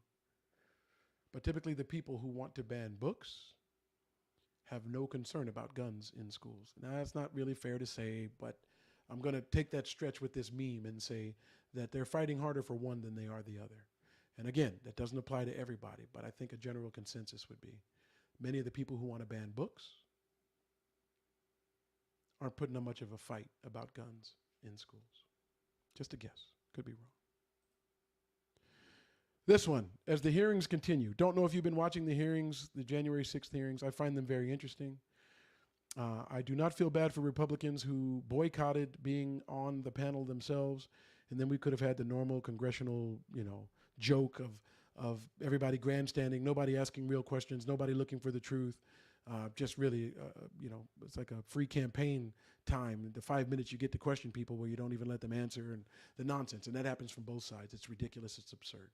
But typically, the people who want to ban books have no concern about guns in schools. Now, that's not really fair to say, but I'm going to take that stretch with this meme and say that they're fighting harder for one than they are the other. And again, that doesn't apply to everybody, but I think a general consensus would be many of the people who want to ban books aren't putting up much of a fight about guns in schools. Just a guess. Could be wrong. This one, as the hearings continue, don't know if you've been watching the hearings, the January 6th hearings. I find them very interesting. I do not feel bad for Republicans who boycotted being on the panel themselves, and then we could have had the normal congressional, joke of everybody grandstanding, nobody asking real questions, nobody looking for the truth. Just really, it's like a free campaign time. The 5 minutes you get to question people where you don't even let them answer, and the nonsense. And that happens from both sides. It's ridiculous. It's absurd.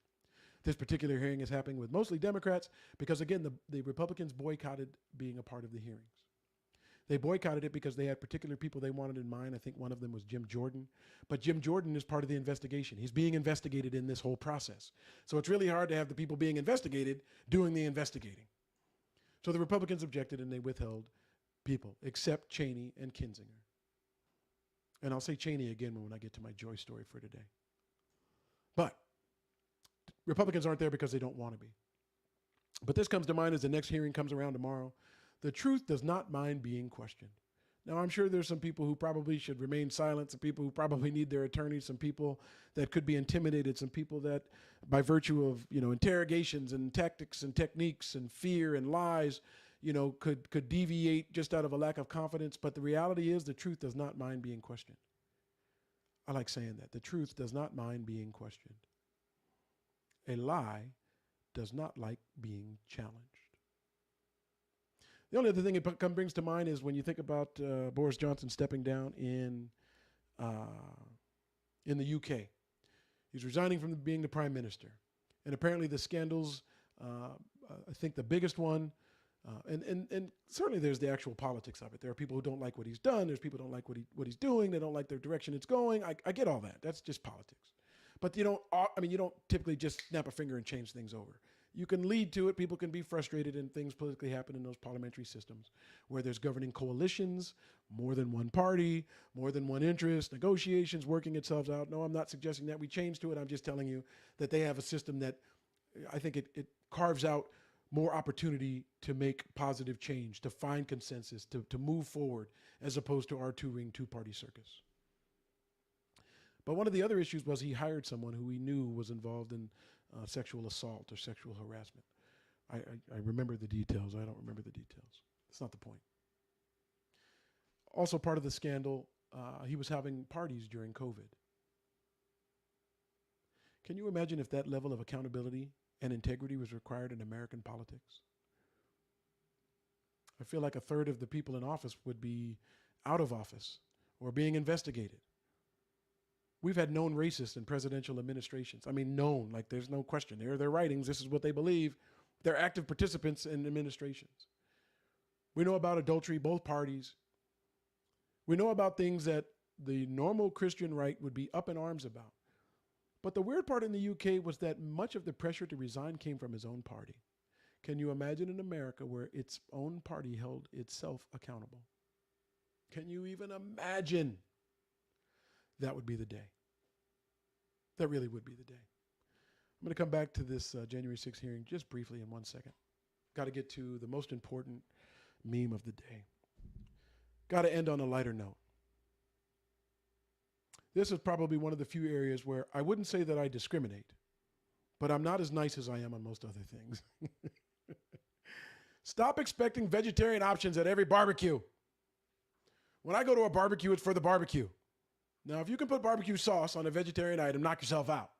This particular hearing is happening with mostly Democrats because, again, the Republicans boycotted being a part of the hearings. They boycotted it because they had particular people they wanted in mind. I think one of them was Jim Jordan. But Jim Jordan is part of the investigation. He's being investigated in this whole process. So it's really hard to have the people being investigated doing the investigating. So the Republicans objected and they withheld people, except Cheney and Kinzinger. And I'll say Cheney again when I get to my joy story for today. But Republicans aren't there because they don't want to be. But this comes to mind as the next hearing comes around tomorrow. The truth does not mind being questioned. Now, I'm sure there's some people who probably should remain silent, some people who probably need their attorneys, some people that could be intimidated, some people that by virtue of, interrogations and tactics and techniques and fear and lies, could deviate just out of a lack of confidence. But the reality is the truth does not mind being questioned. I like saying that. The truth does not mind being questioned. A lie does not like being challenged. The only other thing it brings to mind is when you think about Boris Johnson stepping down in the UK. He's resigning from being the prime minister. And apparently the scandals, I think the biggest one, and certainly there's the actual politics of it. There are people who don't like what he's done. There's people who don't like what he's doing. They don't like the direction it's going. I get all that. That's just politics. But you don't typically just snap a finger and change things over. You can lead to it. People can be frustrated, and things politically happen in those parliamentary systems where there's governing coalitions, more than one party, more than one interest, negotiations working itself out. No, I'm not suggesting that we change to it. I'm just telling you that they have a system that I think it carves out more opportunity to make positive change, to find consensus, to move forward, as opposed to our two-ring, two-party circus. But one of the other issues was he hired someone who he knew was involved in sexual assault or sexual harassment. I remember the details. I don't remember the details. That's not the point. Also part of the scandal, he was having parties during COVID. Can you imagine if that level of accountability and integrity was required in American politics? I feel like a third of the people in office would be out of office or being investigated. We've had known racists in presidential administrations. I mean, known, like there's no question. They're their writings. This is what they believe. They're active participants in administrations. We know about adultery, both parties. We know about things that the normal Christian right would be up in arms about. But the weird part in the UK was that much of the pressure to resign came from his own party. Can you imagine in America where its own party held itself accountable? Can you even imagine? That would be the day. That really would be the day. I'm going to come back to this January 6th hearing just briefly in 1 second. Got to get to the most important meme of the day. Got to end on a lighter note. This is probably one of the few areas where I wouldn't say that I discriminate, but I'm not as nice as I am on most other things. Stop expecting vegetarian options at every barbecue. When I go to a barbecue, it's for the barbecue. Now, if you can put barbecue sauce on a vegetarian item, knock yourself out.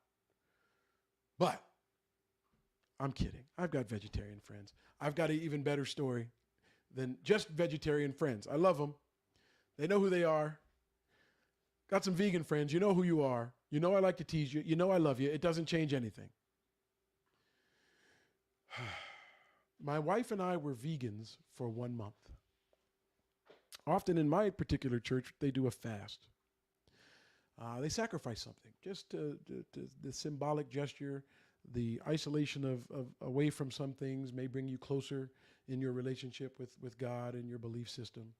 But I'm kidding. I've got vegetarian friends. I've got an even better story than just vegetarian friends. I love them. They know who they are. Got some vegan friends. You know who you are. You know I like to tease you. You know I love you. It doesn't change anything. My wife and I were vegans for 1 month. Often in my particular church, they do a fast. They sacrifice something just to the symbolic gesture. The isolation of away from some things may bring you closer in your relationship with God and your belief system.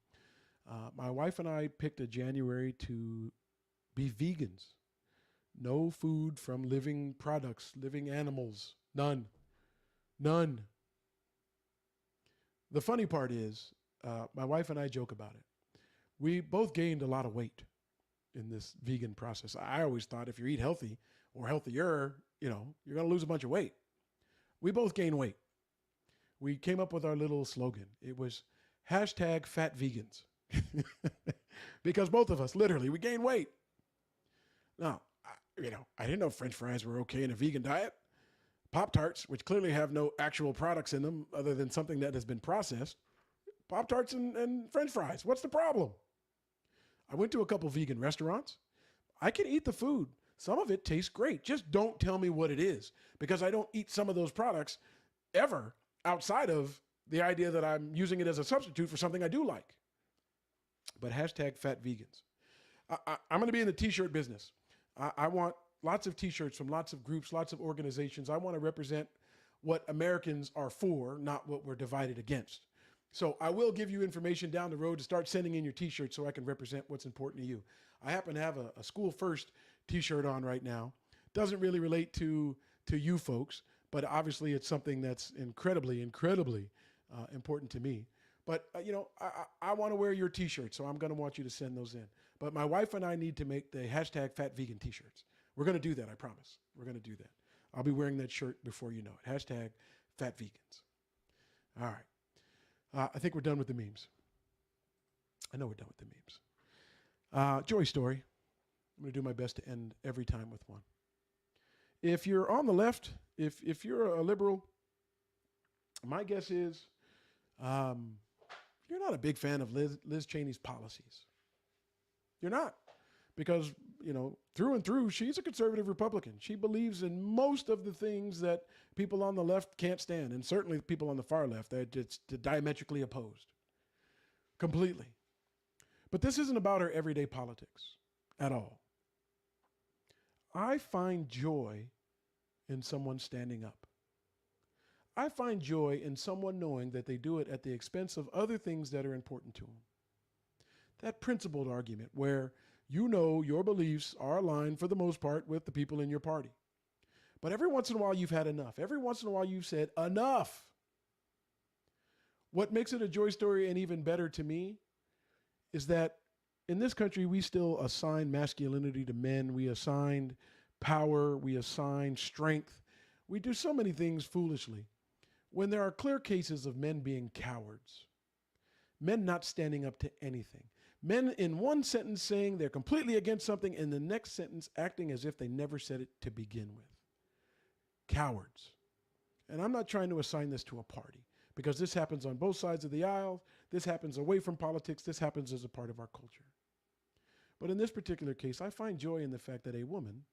My wife and I picked a January to be vegans. No food from living products, living animals. None. None. The funny part is, my wife and I joke about it. We both gained a lot of weight in this vegan process. I always thought if you eat healthy or healthier, you're going to lose a bunch of weight. We both gained weight. We came up with our little slogan. It was #FatVegans. Because both of us, literally, we gained weight. Now, I didn't know French fries were okay in a vegan diet. Pop-Tarts, which clearly have no actual products in them other than something that has been processed. Pop-Tarts and French fries. What's the problem? I went to a couple vegan restaurants. I can eat the food. Some of it tastes great. Just don't tell me what it is, because I don't eat some of those products ever outside of the idea that I'm using it as a substitute for something I do like. But #FatVegans. I'm going to be in the t-shirt business. I want lots of t-shirts from lots of groups, lots of organizations. I want to represent what Americans are for, not what we're divided against. So I will give you information down the road to start sending in your t-shirts so I can represent what's important to you. I happen to have a School First t-shirt on right now. Doesn't really relate to you folks, but obviously it's something that's incredibly important to me. But, I want to wear your t-shirt, so I'm going to want you to send those in. But my wife and I need to make the #FatVegan t-shirts. We're going to do that, I promise. We're going to do that. I'll be wearing that shirt before you know it. #FatVegans. All right. I think we're done with the memes. I know we're done with the memes. Joy story. I'm going to do my best to end every time with one. If you're on the left, if you're a liberal, my guess is you're not a big fan of Liz Cheney's policies. You're not. Because, through and through, she's a conservative Republican. She believes in most of the things that people on the left can't stand, and certainly people on the far left, they're just diametrically opposed. Completely. But this isn't about her everyday politics at all. I find joy in someone standing up. I find joy in someone knowing that they do it at the expense of other things that are important to them. That principled argument where your beliefs are aligned for the most part with the people in your party. But every once in a while you've had enough. Every once in a while you've said enough. What makes it a joy story and even better to me is that in this country we still assign masculinity to men. We assign power. We assign strength. We do so many things foolishly when there are clear cases of men being cowards. Men not standing up to anything. Men in one sentence saying they're completely against something, in the next sentence acting as if they never said it to begin with. Cowards. And I'm not trying to assign this to a party, because this happens on both sides of the aisle. This happens away from politics. This happens as a part of our culture. But in this particular case, I find joy in the fact that a woman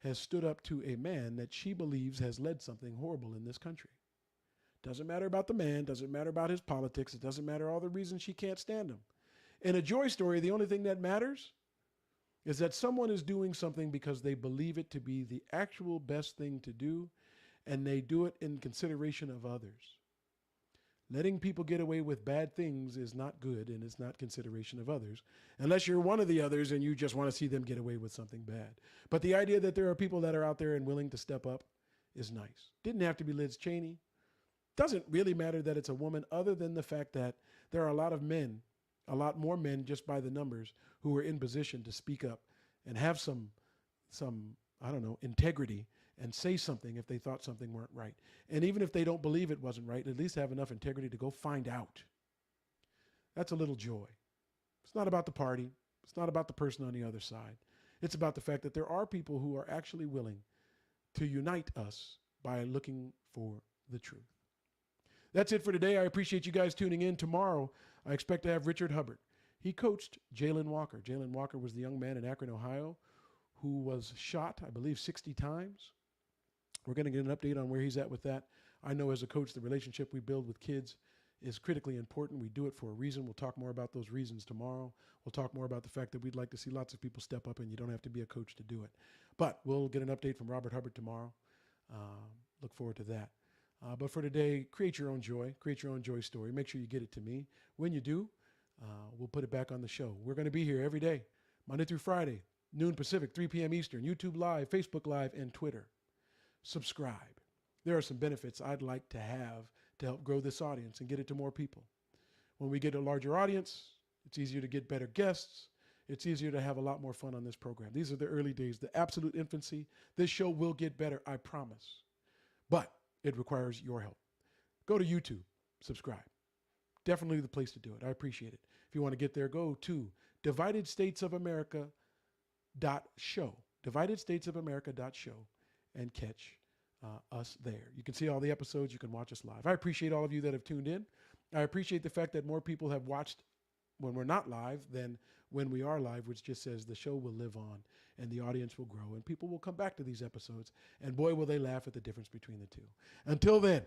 has stood up to a man that she believes has led something horrible in this country. Doesn't matter about the man, doesn't matter about his politics, it doesn't matter all the reasons she can't stand him. In a joy story, the only thing that matters is that someone is doing something because they believe it to be the actual best thing to do, and they do it in consideration of others. Letting people get away with bad things is not good, and it's not consideration of others, unless you're one of the others and you just want to see them get away with something bad. But the idea that there are people that are out there and willing to step up is nice. Didn't have to be Liz Cheney. Doesn't really matter that it's a woman, other than the fact that there are a lot of men, a lot more men just by the numbers, who are in position to speak up and have some integrity and say something if they thought something weren't right. And even if they don't believe it wasn't right, at least have enough integrity to go find out. That's a little joy. It's not about the party. It's not about the person on the other side. It's about the fact that there are people who are actually willing to unite us by looking for the truth. That's it for today. I appreciate you guys tuning in. Tomorrow, I expect to have Richard Hubbard. He coached Jalen Walker. Jalen Walker was the young man in Akron, Ohio, who was shot, I believe, 60 times. We're going to get an update on where he's at with that. I know as a coach, the relationship we build with kids is critically important. We do it for a reason. We'll talk more about those reasons tomorrow. We'll talk more about the fact that we'd like to see lots of people step up and you don't have to be a coach to do it. But we'll get an update from Robert Hubbard tomorrow. Look forward to that. But for today, create your own joy. Create your own joy story. Make sure you get it to me. When you do, we'll put it back on the show. We're going to be here every day, Monday through Friday, noon Pacific, 3 p.m. Eastern, YouTube Live, Facebook Live, and Twitter. Subscribe. There are some benefits I'd like to have to help grow this audience and get it to more people. When we get a larger audience, it's easier to get better guests. It's easier to have a lot more fun on this program. These are the early days, the absolute infancy. This show will get better, I promise. But it requires your help. Go to YouTube, subscribe. Definitely the place to do it. I appreciate it. If you want to get there, go to dividedstatesofamerica.show, dividedstatesofamerica.show, and catch us there. You can see all the episodes. You can watch us live. I appreciate all of you that have tuned in. I appreciate the fact that more people have watched when we're not live than when we are live, which just says the show will live on and the audience will grow and people will come back to these episodes. And boy, will they laugh at the difference between the two. Until then,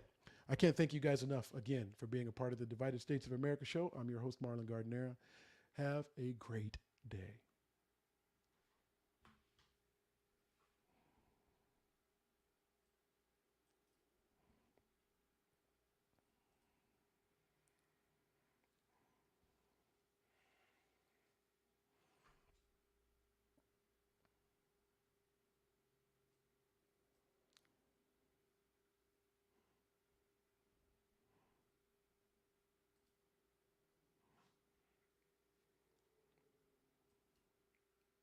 I can't thank you guys enough again for being a part of the Divided States of America show. I'm your host, Marlon Gardenera. Have a great day.